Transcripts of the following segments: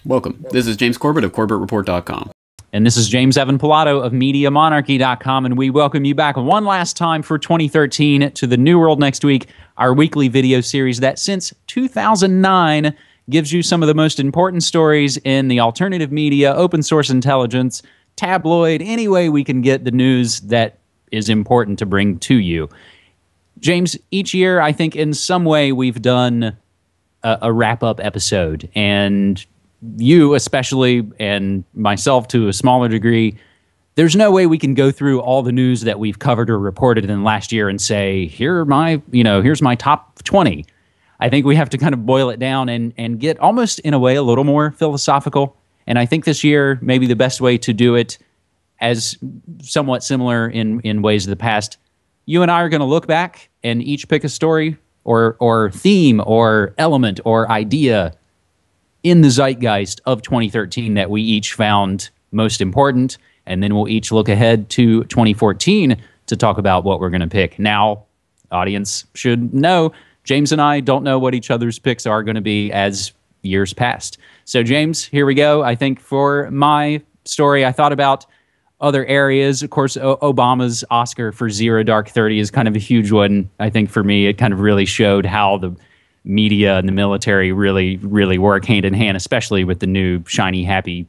Welcome. This is James Corbett of CorbettReport.com. And this is James Evan Pilato of MediaMonarchy.com, and we welcome you back one last time for 2013 to the New World Next Week, our weekly video series that since 2009 gives you some of the most important stories in the alternative media, open source intelligence, tabloid, any way we can get the news that is important to bring to you. James, each year, I think in some way we've done a wrap-up episode, and you especially, and myself to a smaller degree, there's no way we can go through all the news that we've covered or reported in last year and say, here's my top 20. I think we have to kind of boil it down and get almost in a way a little more philosophical. And I think this year, maybe the best way to do it, as somewhat similar in ways of the past, you and I are going to look back and each pick a story or theme or element or idea in the zeitgeist of 2013 that we each found most important, and then we'll each look ahead to 2014 to talk about what we're going to pick. Now, audience should know, James and I don't know what each other's picks are going to be as years passed. So, James, here we go. I think for my story, I thought about other areas. Of course, Obama's Oscar for Zero Dark 30 is kind of a huge one. I think for me, it kind of really showed how the media and the military really work hand in hand, especially with the new shiny, happy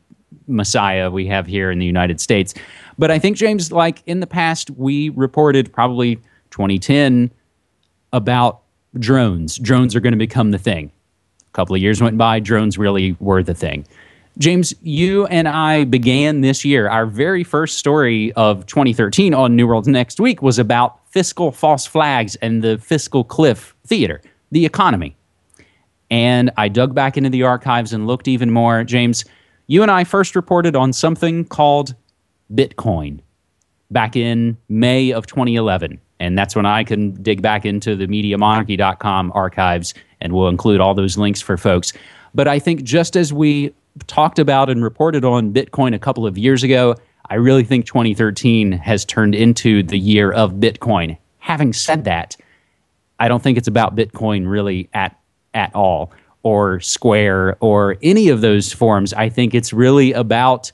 messiah we have here in the United States. But I think, James, like in the past, we reported probably 2010 about drones. Drones are going to become the thing. A couple of years went by, drones really were the thing. James, you and I began this year. Our very first story of 2013 on New World Next Week was about fiscal false flags and the fiscal cliff theater, the economy. And I dug back into the archives and looked even more. James, you and I first reported on something called Bitcoin back in May of 2011. And that's when I can dig back into the MediaMonarchy.com archives, and we'll include all those links for folks. But I think just as we talked about and reported on Bitcoin a couple of years ago, I really think 2013 has turned into the year of Bitcoin. Having said that, I don't think it's about Bitcoin really at all, or Square, or any of those forums. I think it's really about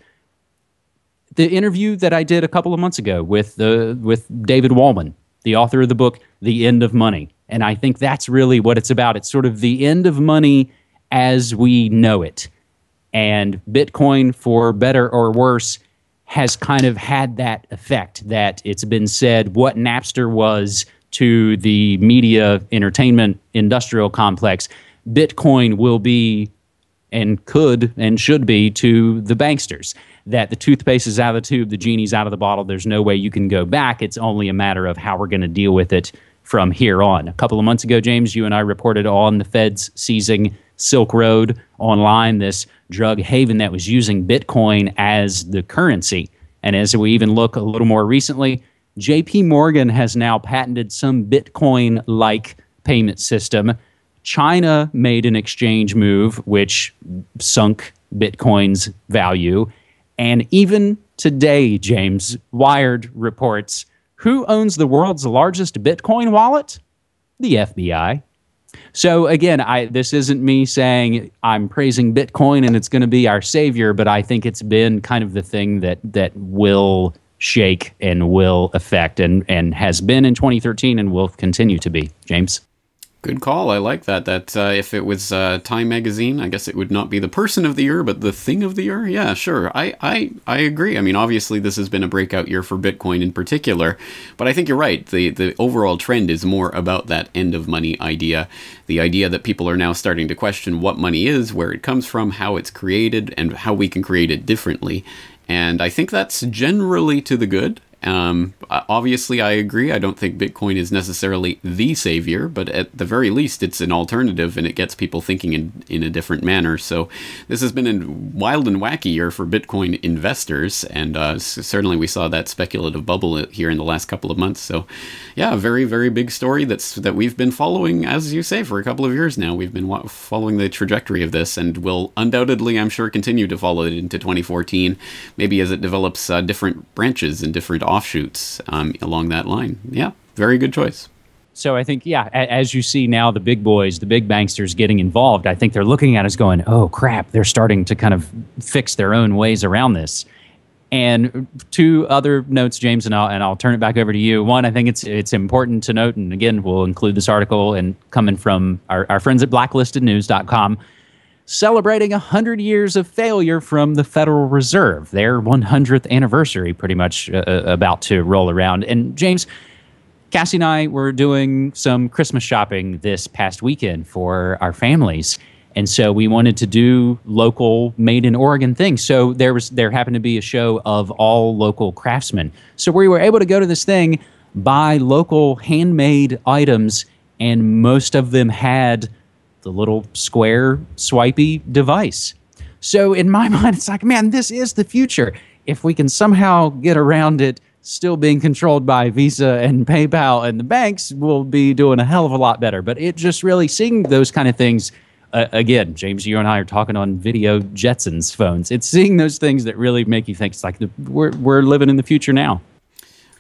the interview that I did a couple of months ago with David Wolman, the author of the book, The End of Money. And I think that's really what it's about. It's sort of the end of money as we know it. And Bitcoin, for better or worse, has kind of had that effect, that it's been said what Napster was to the media entertainment industrial complex, Bitcoin will be and could and should be to the banksters. That the toothpaste is out of the tube, the genie's out of the bottle, there's no way you can go back. It's only a matter of how we're going to deal with it from here on. A couple of months ago, James, you and I reported on the feds seizing Silk Road Online, this drug haven that was using Bitcoin as the currency. And as we even look a little more recently, JP Morgan has now patented some Bitcoin-like payment system. China made an exchange move which sunk Bitcoin's value. And even today, James, Wired reports, who owns the world's largest Bitcoin wallet? The FBI. So again, this isn't me saying I'm praising Bitcoin and it's going to be our savior, but I think it's been kind of the thing that will shake and will affect and has been in 2013 and will continue to be. James? Good call. I like that. If it was Time Magazine, I guess it would not be the person of the year, but the thing of the year. Yeah, sure. I agree. I mean, obviously, this has been a breakout year for Bitcoin in particular, but I think you're right. The overall trend is more about that end of money idea, the idea that people are now starting to question what money is, where it comes from, how it's created, and how we can create it differently. And I think that's generally to the good. Obviously, I agree. I don't think Bitcoin is necessarily the savior, but at the very least, it's an alternative and it gets people thinking in a different manner. So this has been a wild and wacky year for Bitcoin investors, and certainly we saw that speculative bubble here in the last couple of months. So yeah, a very, very big story that we've been following, as you say, for a couple of years now. We've been following the trajectory of this, and will undoubtedly, I'm sure, continue to follow it into 2014, maybe as it develops different branches and different offshoots along that line. Yeah, very good choice. So I think, yeah, as you see now, the big boys, the big banksters getting involved, I think they're looking at us going, oh, crap, they're starting to kind of fix their own ways around this. And two other notes, James, and I'll turn it back over to you. One, I think it's important to note, and again, we'll include this article and coming from our friends at blacklistednews.com, celebrating 100 years of failure from the Federal Reserve, their 100th anniversary pretty much about to roll around. And James, Cassie and I were doing some Christmas shopping this past weekend for our families. And so we wanted to do local made in Oregon things. So there happened to be a show of all local craftsmen. So we were able to go to this thing, buy local handmade items, and most of them had the little square swipey device. So in my mind, it's like, man, this is the future. If we can somehow get around it still being controlled by Visa and PayPal and the banks, we'll be doing a hell of a lot better. But it just really, seeing those kind of things, again, James, you and I are talking on video Jetsons phones. It's seeing those things that really make you think it's like we're living in the future now.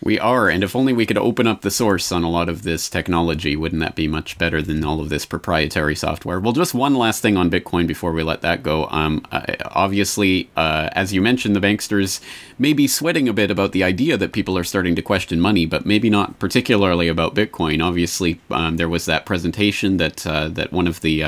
We are, and if only we could open up the source on a lot of this technology, wouldn't that be much better than all of this proprietary software? Well, just one last thing on Bitcoin before we let that go. Obviously, as you mentioned, the banksters may be sweating a bit about the idea that people are starting to question money, but maybe not particularly about Bitcoin. Obviously, there was that presentation that one of the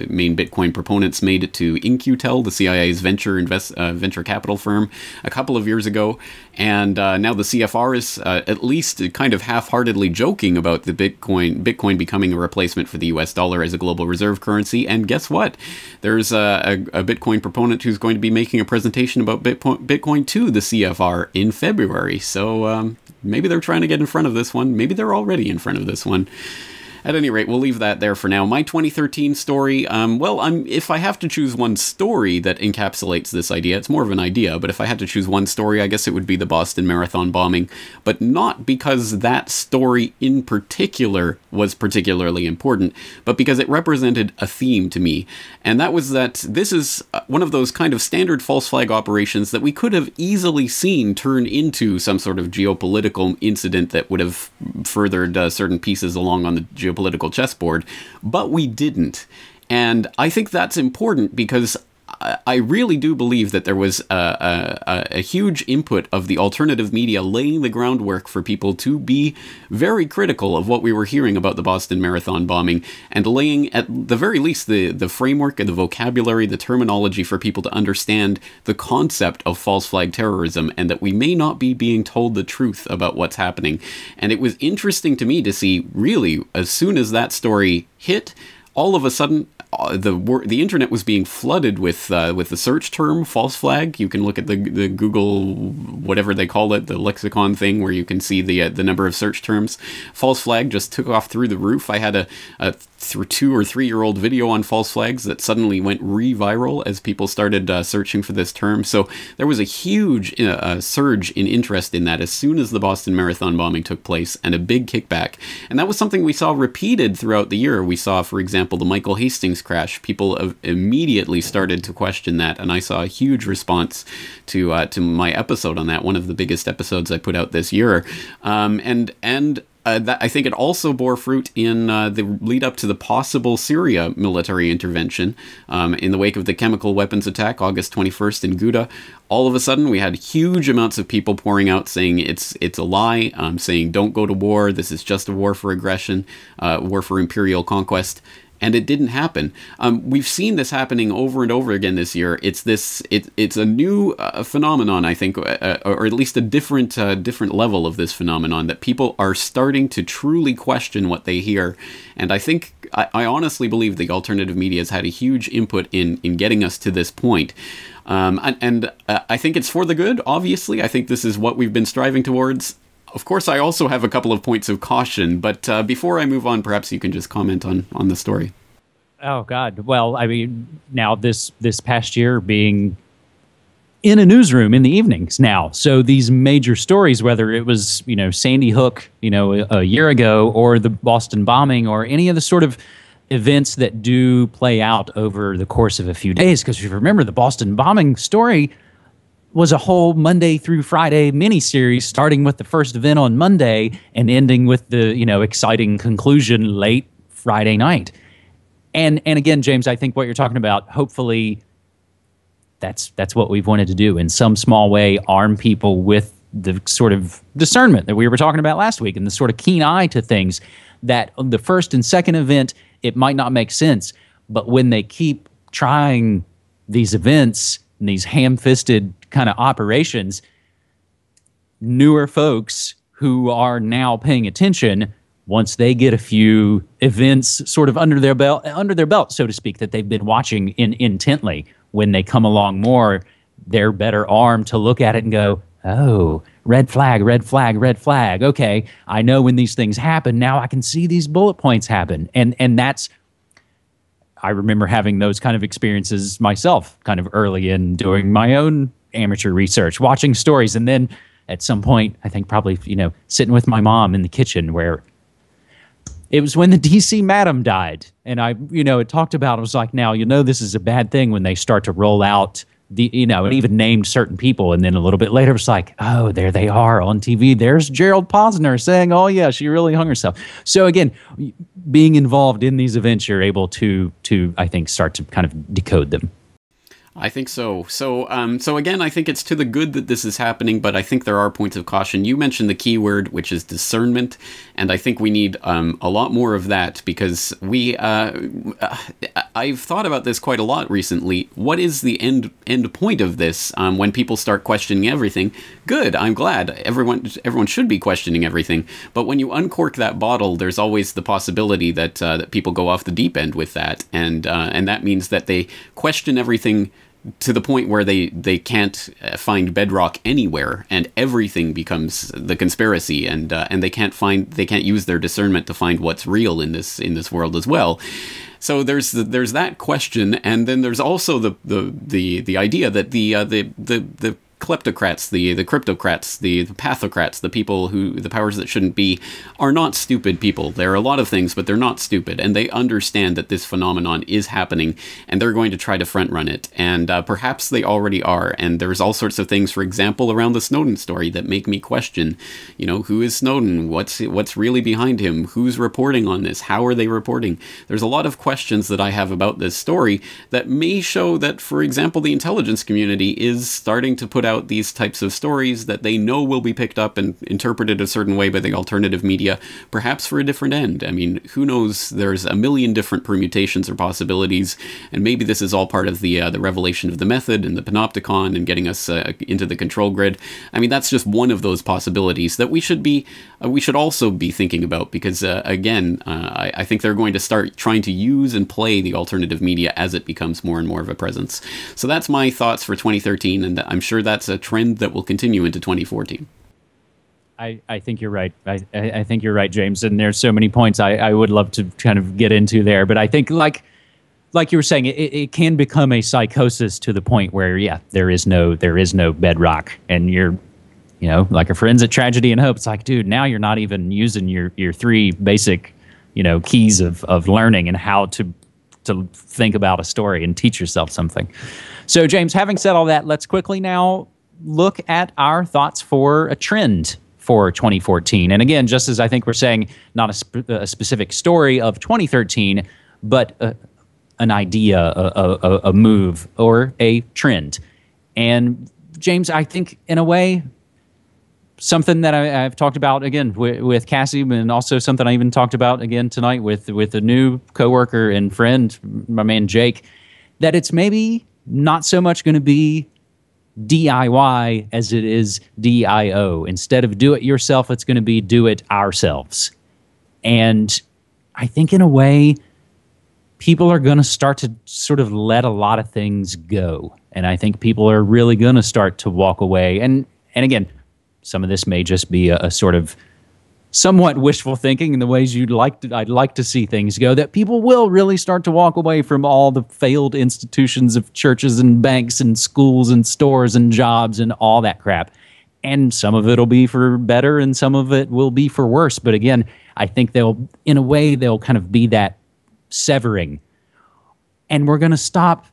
main Bitcoin proponents made to In-Q-Tel, the CIA's venture capital firm, a couple of years ago, and now the CFR is at least kind of half-heartedly joking about the Bitcoin becoming a replacement for the US dollar as a global reserve currency. And guess what? There's a Bitcoin proponent who's going to be making a presentation about Bitcoin to the CFR in February. So maybe they're trying to get in front of this one. Maybe they're already in front of this one. At any rate, we'll leave that there for now. My 2013 story, if I have to choose one story that encapsulates this idea, it's more of an idea, but if I had to choose one story, I guess it would be the Boston Marathon bombing, but not because that story in particular was particularly important, but because it represented a theme to me, and that was that this is one of those kind of standard false flag operations that we could have easily seen turn into some sort of geopolitical incident that would have furthered certain pieces along on the geopolitical chessboard, but we didn't. And I think that's important because I really do believe that there was a huge input of the alternative media laying the groundwork for people to be very critical of what we were hearing about the Boston Marathon bombing, and laying, at the very least, the framework and the vocabulary, the terminology for people to understand the concept of false flag terrorism, and that we may not be being told the truth about what's happening. And it was interesting to me to see, really, as soon as that story hit, all of a sudden, the internet was being flooded with the search term false flag. You can look at the Google, whatever they call it, the lexicon thing, where you can see the number of search terms. False flag just took off through the roof. I had a 2 or 3 year old video on false flags that suddenly went re-viral as people started searching for this term. So there was a huge surge in interest in that as soon as the Boston Marathon bombing took place, and a big kickback. And that was something we saw repeated throughout the year. We saw, for example, the Michael Hastings crash. People immediately started to question that, and I saw a huge response to my episode on that, one of the biggest episodes I put out this year. That, I think it also bore fruit in the lead up to the possible Syria military intervention. In the wake of the chemical weapons attack, August 21st in Ghouta, all of a sudden we had huge amounts of people pouring out saying it's a lie, saying don't go to war, this is just a war for aggression, war for imperial conquest. And it didn't happen. We've seen this happening over and over again this year. It's a new phenomenon, I think, or at least a different level of this phenomenon, that people are starting to truly question what they hear. And I honestly believe the alternative media has had a huge input in getting us to this point. And I think it's for the good, obviously. I think this is what we've been striving towards. Of course, I also have a couple of points of caution, but before I move on, perhaps you can just comment on the story. Oh, God. Well, I mean, now this past year being in a newsroom in the evenings now. So these major stories, whether it was, Sandy Hook, a year ago, or the Boston bombing, or any of the sort of events that do play out over the course of a few days. Because if you remember the Boston bombing story, was a whole Monday through Friday miniseries, starting with the first event on Monday and ending with the, exciting conclusion late Friday night. And again, James, I think what you're talking about, hopefully that's what we've wanted to do in some small way, arm people with the sort of discernment that we were talking about last week and the sort of keen eye to things that the first and second event, it might not make sense. But when they keep trying these events and these ham-fisted kind of operations, newer folks who are now paying attention, once they get a few events sort of under their belt, so to speak, that they've been watching intently, when they come along more, they're better armed to look at it and go, oh, red flag, red flag, red flag. Okay, I know when these things happen. Now I can see these bullet points happen. And that's, I remember having those kind of experiences myself kind of early in doing my own amateur research, watching stories. And then at some point, I think probably, sitting with my mom in the kitchen, where it was when the DC Madam died. And it talked about, it was like, now, this is a bad thing when they start to roll out it even named certain people. And then a little bit later, it's like, oh, there they are on TV. There's Gerald Posner saying, oh, yeah, she really hung herself. So again, being involved in these events, you're able to I think, start to kind of decode them. I think so. So again, I think it's to the good that this is happening, but I think there are points of caution. You mentioned the key word, which is discernment, and I think we need a lot more of that, because I've thought about this quite a lot recently. What is the end point of this when people start questioning everything? Good, I'm glad. Everyone should be questioning everything, but when you uncork that bottle, there's always the possibility that people go off the deep end with that, and that means that they question everything to the point where they can't find bedrock anywhere, and everything becomes the conspiracy, and they can't use their discernment to find what's real in this world as well. So there's that question, and then there's also the idea that the kleptocrats, the cryptocrats, the pathocrats, the people the powers that shouldn't be, are not stupid people. They're a lot of things, but they're not stupid, and they understand that this phenomenon is happening, and they're going to try to front run it, and perhaps they already are. And there's all sorts of things, for example, around the Snowden story that make me question, who is Snowden? What's really behind him? Who's reporting on this? How are they reporting? There's a lot of questions that I have about this story that may show that, for example, the intelligence community is starting to put out these types of stories that they know will be picked up and interpreted a certain way by the alternative media, perhaps for a different end. I mean, who knows? There's a million different permutations or possibilities, and maybe this is all part of the revelation of the method and the panopticon and getting us into the control grid. I mean, that's just one of those possibilities that we should also be thinking about, because again, I think they're going to start trying to use and play the alternative media as it becomes more and more of a presence. So that's my thoughts for 2013, and I'm sure that's a trend that will continue into 2014. I think you're right. I think you're right, James. And there's so many points I would love to kind of get into there. But I think, like you were saying, it can become a psychosis to the point where, yeah, there is no bedrock, and you're, like a forensic tragedy and hope. It's like, dude, now you're not even using your three basic, keys of learning and how to think about a story and teach yourself something. So, James, having said all that, let's quickly now look at our thoughts for a trend for 2014. And again, just as I think we're saying, not a specific story of 2013, but an idea, a move, or a trend. And James, I think in a way, something that I've talked about again with Cassie, and also something I even talked about again tonight with a new coworker and friend, my man Jake, that it's maybe not so much going to be DIY as it is DIO. Instead of do it yourself, it's going to be do it ourselves. And I think in a way, people are going to start to sort of let a lot of things go. And I think people are really going to start to walk away. And again, some of this may just be a sort of somewhat wishful thinking in the ways I'd like to see things go, that people will really start to walk away from all the failed institutions of churches and banks and schools and stores and jobs and all that crap. And some of it will be for better and some of it will be for worse. But again, I think they'll kind of be that severing. And we're going to stop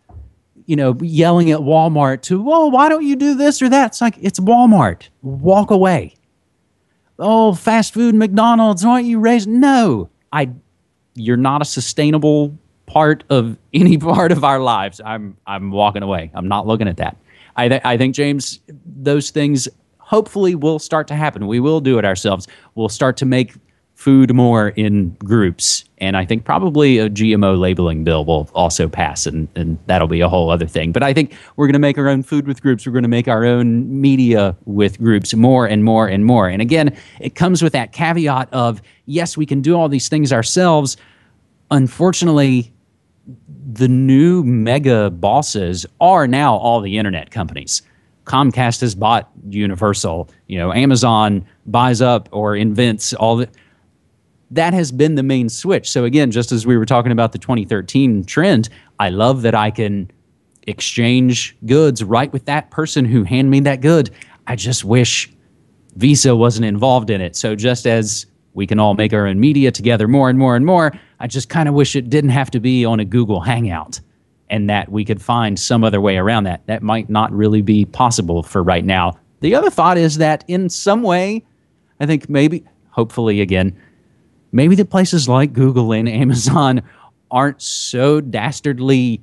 yelling at Walmart to, "Whoa, why don't you do this or that?" It's like, it's Walmart. Walk away. Oh, fast food, McDonald's, why don't you raise? No, you're not a sustainable part of any part of our lives. I'm walking away. I'm not looking at that. I think, James, those things hopefully will start to happen. We will do it ourselves. We'll start to make food more in groups. And I think probably a GMO labeling bill will also pass, and that'll be a whole other thing. But I think we're going to make our own food with groups. We're going to make our own media with groups more and more and more. And again, it comes with that caveat of, yes, we can do all these things ourselves. Unfortunately, the new mega bosses are now all the internet companies. Comcast has bought Universal. Amazon buys up or invents all the... That has been the main switch. So again, just as we were talking about the 2013 trend, I love that I can exchange goods right with that person who handed me that good. I just wish Visa wasn't involved in it. So just as we can all make our own media together more and more and more, I just kind of wish it didn't have to be on a Google Hangout, and that we could find some other way around that. That might not really be possible for right now. The other thought is that in some way, I think maybe, hopefully again, maybe the places like Google and Amazon aren't so dastardly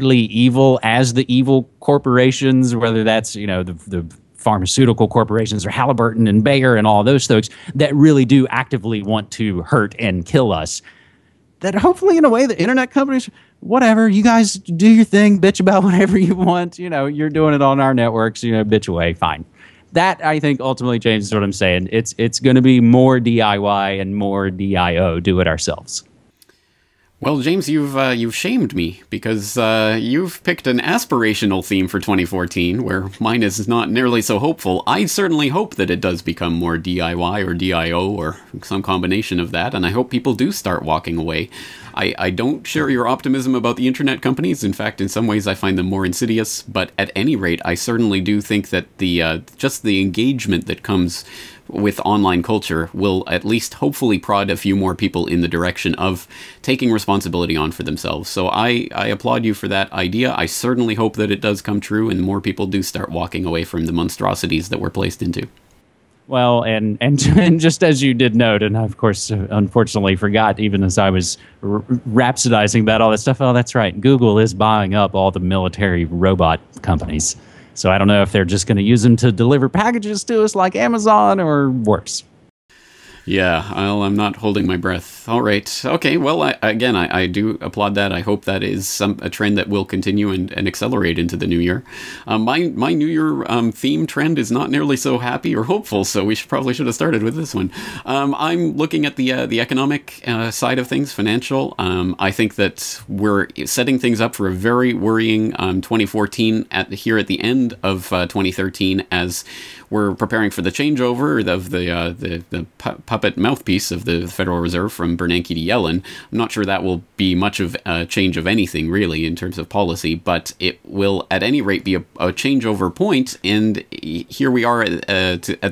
evil as the evil corporations, whether that's, the pharmaceutical corporations or Halliburton and Bayer and all those folks that really do actively want to hurt and kill us. That hopefully, in a way, the internet companies, whatever, you guys do your thing, bitch about whatever you want. You're doing it on our networks, bitch away, fine. That, I think, ultimately changes what I'm saying. It's going to be more DIY and more DIO, do it ourselves. Well, James, you've shamed me, because you've picked an aspirational theme for 2014, where mine is not nearly so hopeful. I certainly hope that it does become more DIY or DIO or some combination of that, and I hope people do start walking away. I don't share your optimism about the internet companies. In fact, in some ways I find them more insidious, but at any rate, I certainly do think that just the engagement that comes with online culture will at least hopefully prod a few more people in the direction of taking responsibility on for themselves. So I applaud you for that idea. I certainly hope that it does come true and more people do start walking away from the monstrosities that we're placed into. Well, and just as you did note, and I, of course, unfortunately forgot, even as I was rhapsodizing about all that stuff, oh, that's right, Google is buying up all the military robot companies. So I don't know if they're just going to use them to deliver packages to us like Amazon or worse. Yeah, I'm not holding my breath. All right. Okay, well, I do applaud that. I hope that is a trend that will continue and accelerate into the new year. My New Year theme trend is not nearly so happy or hopeful, so we probably should have started with this one. I'm looking at the economic side of things, financial. I think that we're setting things up for a very worrying 2014 here at the end of 2013 as we're preparing for the changeover of the puppet mouthpiece of the Federal Reserve from Bernanke to Yellen. I'm not sure that will be much of a change of anything, really, in terms of policy, but it will, at any rate, be a changeover point, and here we are at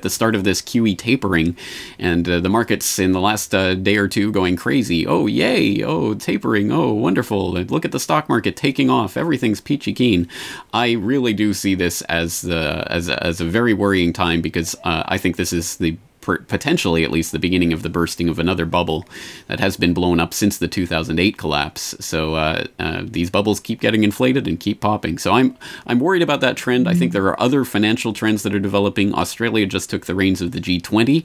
the start of this QE tapering, and the markets in the last day or two going crazy. Oh, yay! Oh, tapering! Oh, wonderful! Look at the stock market taking off. Everything's peachy keen. I really do see this as a very worrying time, because I think this is potentially at least the beginning of the bursting of another bubble that has been blown up since the 2008 collapse. So these bubbles keep getting inflated and keep popping. So I'm worried about that trend. I think there are other financial trends that are developing. Australia just took the reins of the G20,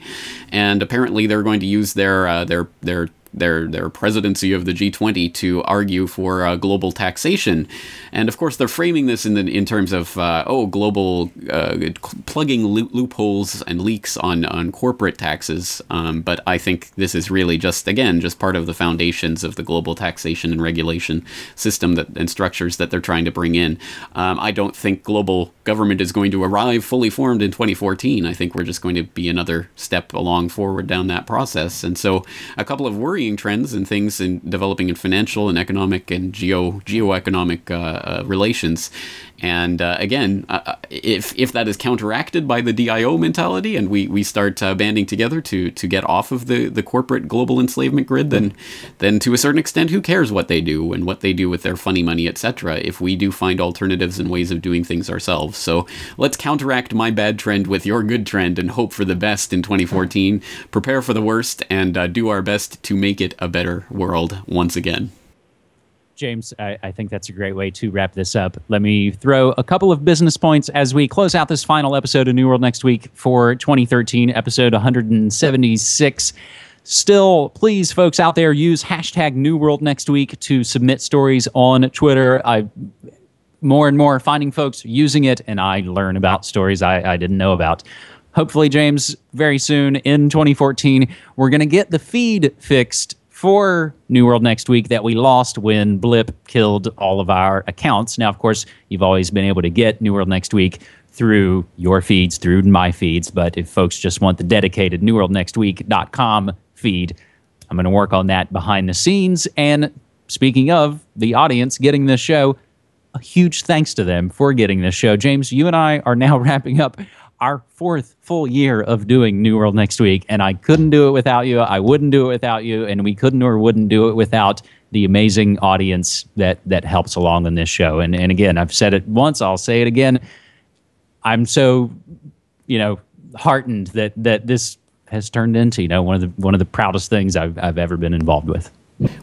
and apparently they're going to use their presidency of the G20 to argue for global taxation. And of course, they're framing this in terms of, global plugging loopholes and leaks on corporate taxes. But I think this is really just part of the foundations of the global taxation and regulation system and structures that they're trying to bring in. I don't think global government is going to arrive fully formed in 2014. I think we're just going to be another step forward down that process. And so a couple of worries worrying trends and things in developing in financial and economic and geoeconomic relations. And again, if that is counteracted by the DIO mentality and we start banding together to get off of the corporate global enslavement grid, then to a certain extent, who cares what they do and what they do with their funny money, etc., if we do find alternatives and ways of doing things ourselves. So let's counteract my bad trend with your good trend and hope for the best in 2014, prepare for the worst, and do our best to make it a better world once again. James, I think that's a great way to wrap this up. Let me throw a couple of business points as we close out this final episode of New World Next Week for 2013, episode 176. Still, please, folks out there, use hashtag New World Next Week to submit stories on Twitter. More and more finding folks using it, and I learn about stories I didn't know about. Hopefully, James, very soon in 2014, we're going to get the feed fixed for New World Next Week that we lost when Blip killed all of our accounts. Now, of course, you've always been able to get New World Next Week through your feeds, through my feeds, but if folks just want the dedicated newworldnextweek.com feed, I'm going to work on that behind the scenes. And speaking of the audience getting this show, a huge thanks to them for getting this show. James, you and I are now wrapping up our 4th full year of doing New World Next Week, and I couldn't do it without you. I wouldn't do it without you, and we couldn't or wouldn't do it without the amazing audience that helps along on this show. And again, I've said it once, I'll say it again. I'm so, heartened that this has turned into, one of the proudest things I've ever been involved with.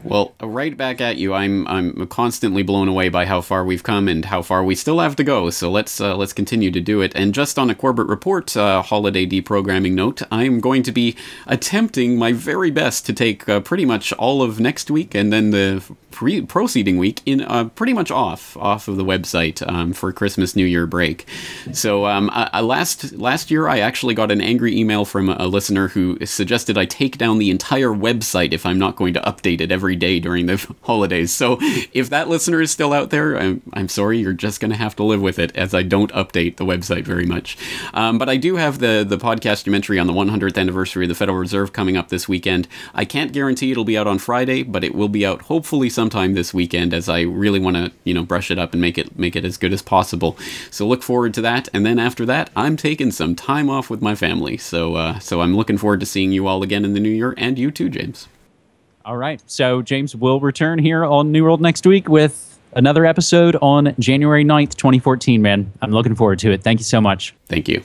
Well, right back at you. I'm constantly blown away by how far we've come and how far we still have to go. So let's continue to do it. And just on a Corbett Report holiday deprogramming note, I'm going to be attempting my very best to take pretty much all of next week and then the proceeding week in pretty much off of the website for Christmas New Year break. So last year I actually got an angry email from a listener who suggested I take down the entire website if I'm not going to update it every day during the holidays. So if that listener is still out there, I'm sorry, you're just going to have to live with it, as I don't update the website very much. But I do have the podcast documentary on the 100th anniversary of the Federal Reserve coming up this weekend. I can't guarantee it'll be out on Friday, but it will be out hopefully sometime this weekend, as I really want to, brush it up and make it as good as possible. So look forward to that. And then after that, I'm taking some time off with my family. So I'm looking forward to seeing you all again in the new year, and you too, James. All right. So James will return here on New World Next Week with another episode on January 9th, 2014, man. I'm looking forward to it. Thank you so much. Thank you.